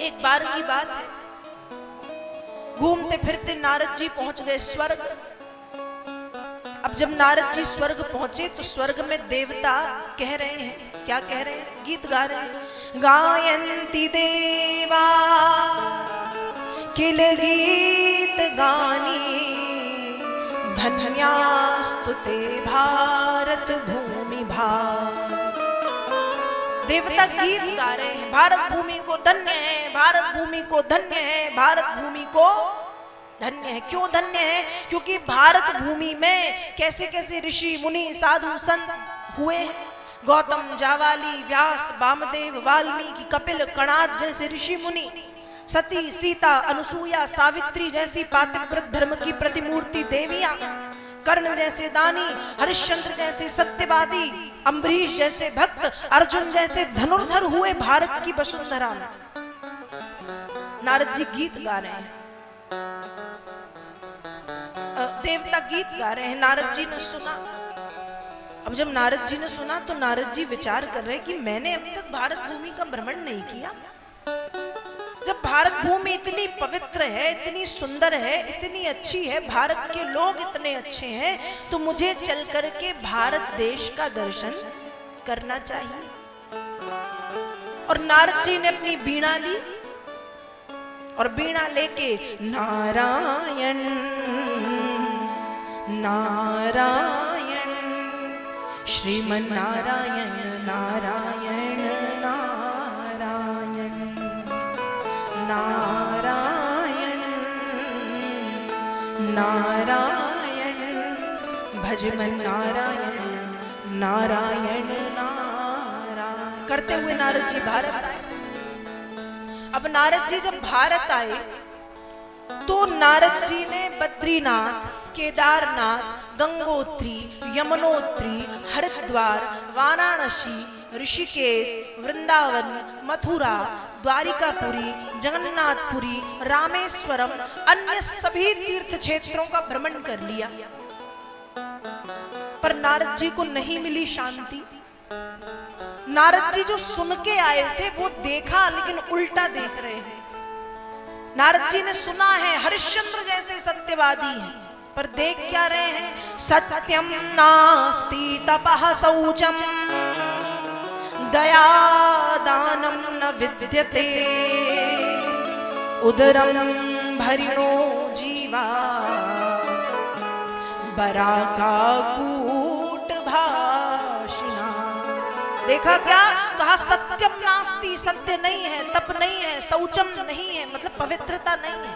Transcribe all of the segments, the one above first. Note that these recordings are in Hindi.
एक बार की बात है, घूमते फिरते नारद जी पहुंच गए स्वर्ग। अब जब नारद जी स्वर्ग पहुंचे तो स्वर्ग में देवता कह रहे हैं, क्या कह रहे हैं, गीत गा रहे हैं। गायन्ति देवा किल गीत गानी, धन्यास्तुते भारत भूमि भार। देवता गीत गा रहे हैं, भारत भूमि को धन्य है, भारत भूमि को धन्य है, भारत भूमि को धन्य है। क्यों धन्य है? क्योंकि भारत भूमि में कैसे कैसे ऋषि मुनि साधु संत हुए हैं। गौतम, जावाली, व्यास, वामदेव, वाल्मीकि, कपिल, कणाद जैसे ऋषि मुनि, सती, सीता, अनुसुईया, सावित्री जैसी पातिव्रत धर्म की प्रतिमूर्ति देवियां, कर्ण जैसे दानी, हरिश्चंद्र जैसे सत्यवादी, अम्बरीश जैसे भक्त, अर्जुन जैसे धनुर्धर हुए भारत की वसुंधरा में। नारद जी गीत गा रहे हैं, देवता गीत गा रहे हैं। नारद जी ने सुना। अब जब नारद जी ने सुना तो नारद जी विचार कर रहे हैं कि मैंने अब तक भारत भूमि का भ्रमण नहीं किया। जब भारत भूमि इतनी पवित्र है, इतनी सुंदर है, इतनी अच्छी है, भारत के लोग इतने अच्छे हैं, तो मुझे चल करके भारत देश का दर्शन करना चाहिए। और नारद जी ने अपनी बीणा ली और बीणा लेके नारायण नारायण श्रीमन नारायण नारायण नारायण नारायण नारायण भजमन नारायण नारायण नारायण करते हुए नारद जी भारत आए। अब नारद जी जब भारत आए तो नारद जी ने बद्रीनाथ, केदारनाथ, गंगोत्री, यमुनोत्री, हरिद्वार, वाराणसी, ऋषिकेश, वृंदावन, मथुरा, द्वारिकापुरी, जगन्नाथपुरी, रामेश्वरम, अन्य सभी तीर्थ क्षेत्रों का भ्रमण कर लिया। पर नारद जी को नहीं मिली शांति। नारद जी जो सुन के आए थे वो देखा, लेकिन उल्टा देख रहे हैं। नारद जी ने सुना है हरिश्चंद्र जैसे सत्यवादी हैं, पर देख क्या रहे हैं? सत्यम नास्ति तपः शौचम दया दानम न विद्यते उदरम भरिणो जीवा बराकाकूट भाषिणा। देखा क्या? कहा सत्यम नास्ति, सत्य नहीं है, तप नहीं है, शौचम नहीं है, मतलब पवित्रता नहीं है,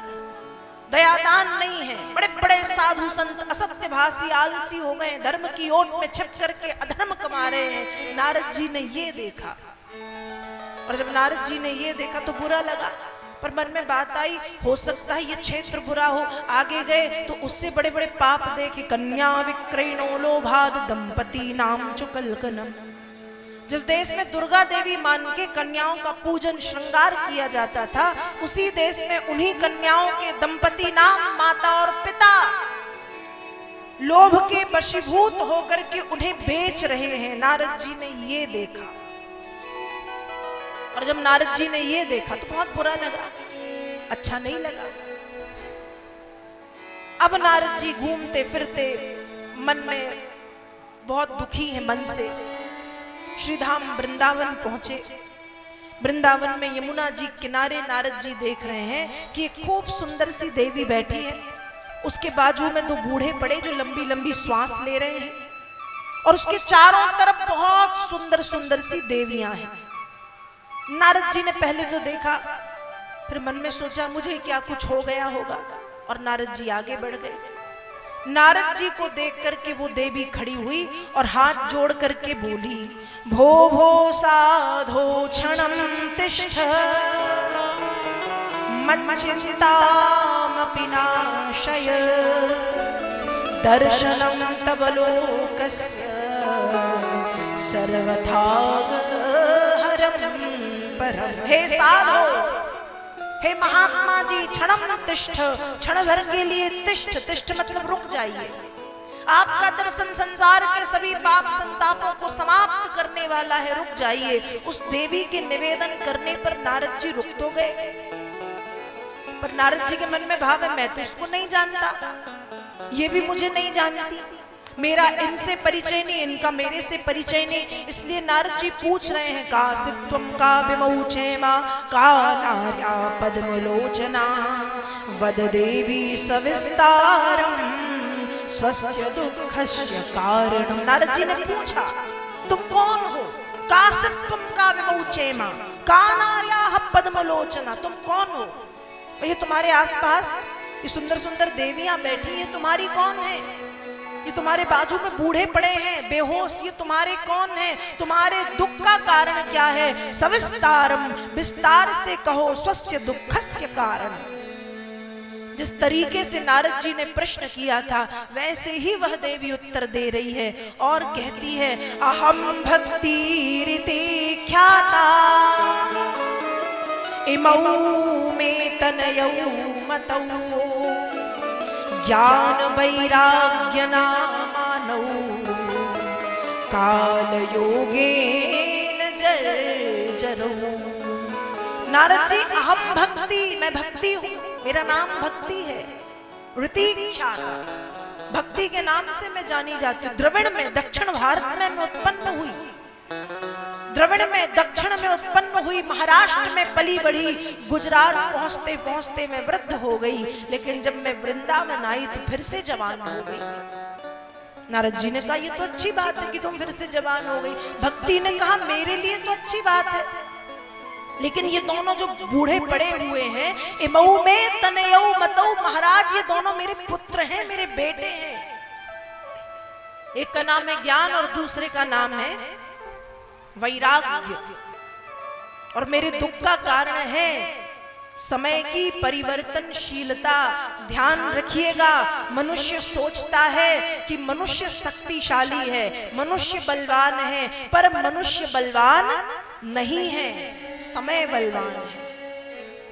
दयादान नहीं है। बड़े बड़े साधु संत असत्य भाषी आलसी हो गए, धर्म की ओट में छिप करके अधर्म कमा रहे हैं। नारद जी ने ये देखा, और जब नारद जी ने ये देखा तो बुरा लगा, पर मन में बात आई, हो सकता है ये क्षेत्र बुरा हो। आगे गए तो उससे बड़े बड़े पाप देखे। कन्या विक्रयणो लोभाद दंपति नाम च कलकनम। जिस देश में दुर्गा देवी मान के कन्याओं का पूजन श्रृंगार किया जाता था, उसी देश में उन्हीं कन्याओं के दंपति नाम, माता और पिता, लोभ के वशीभूत होकर के उन्हें बेच रहे हैं। नारद जी ने ये देखा, और जब नारद जी ने ये देखा तो बहुत बुरा लगा, अच्छा नहीं लगा। अब नारद जी घूमते फिरते मन में बहुत दुखी है, मन से श्रीधाम वृंदावन पहुंचे। वृंदावन में यमुना जी किनारे नारद जी देख रहे हैं कि एक खूब सुंदर सी देवी बैठी है, उसके बाजू में दो बूढ़े पड़े जो लंबी लंबी श्वास ले रहे हैं, और उसके चारों तरफ बहुत सुंदर सुंदर सी देवियां हैं। नारद जी ने पहले तो देखा, फिर मन में सोचा मुझे क्या कुछ हो गया होगा, और नारद जी आगे बढ़ गए। नारद जी को देख करके वो देवी खड़ी हुई और हाथ जोड़ करके बोली, भो भो साधो क्षणं तिष्ठ मच्चिन्तामपि नाशय दर्शनं तव लोकस्य सर्वथागहरं परम। हे साधो, हे महात्मा जी, क्षणम तिष्ठ, क्षण भर के लिए तिष्ठ। तिष्ठ मतलब रुक जाइए। आपका दर्शन संसार के सभी पाप संतापों को समाप्त करने वाला है, रुक जाइए। उस देवी के निवेदन करने पर नारद जी रुक तो गए, पर नारद जी के मन में भाव है, मैं तो उसको नहीं जानता, ये भी मुझे नहीं जानती, मेरा इनसे परिचय नहीं, इनका मेरे से परिचय नहीं। इसलिए नारद जी पूछ रहे हैं, का सित्वम का विमौचेमा का नार्या पद्मलोचना वद देवी सविस्तारम स्वस्य दुःखस्य कारणम। नारद जी ने पूछा, तुम कौन हो? का सित्वम का विमौचेमा का नार्या पद्मलोचना, तुम कौन हो? ये तुम्हारे आसपास ये सुंदर सुंदर देवियां बैठी है, तुम्हारी कौन है? ये तुम्हारे बाजू में बूढ़े पड़े हैं बेहोश, ये तुम्हारे कौन है? तुम्हारे दुख का कारण क्या है? सविस्तारम, विस्तार से कहो, स्वस्य दुःखस्य कारण। जिस तरीके से नारद जी ने प्रश्न किया था वैसे ही वह देवी उत्तर दे रही है और कहती है, अहम भक्ति रीति ख्याता इमौ में तनयौ मतौ ज्ञान वैराग्य नामानौ काल योगेन जर्जरौ। नारद जी, अहम भक्ति, मैं भक्ति हूँ, मेरा नाम भक्ति है। ऋतिख्याता, भक्ति के नाम से मैं जानी जाती हूँ। द्रविड़ में, दक्षिण भारत में मैं उत्पन्न हुई, द्रविड़ में दक्षिण में उत्पन्न हुई, महाराष्ट्र में पली बढ़ी, गुजरात पहुंचते पहुंचते मैं वृद्ध हो गई, लेकिन जब मैं वृंदावन आई तो फिर से जवान हो गई। नारद जी ने कहा, ये तो अच्छी बात है कि तुम फिर से जवान हो गई। भक्ति ने कहा, मेरे लिए तो अच्छी बात है, लेकिन ये दोनों जो बूढ़े पड़े हुए हैं, इमऊ में तनयौ मतौ, महाराज ये दोनों मेरे पुत्र हैं, मेरे बेटे हैं। एक का नाम है ज्ञान और दूसरे का नाम है वैराग्य, और मेरे दुख का कारण है समय की परिवर्तनशीलता। ध्यान रखिएगा, मनुष्य सोचता है कि मनुष्य शक्तिशाली है, मनुष्य बलवान है, पर मनुष्य बलवान नहीं है, समय बलवान है।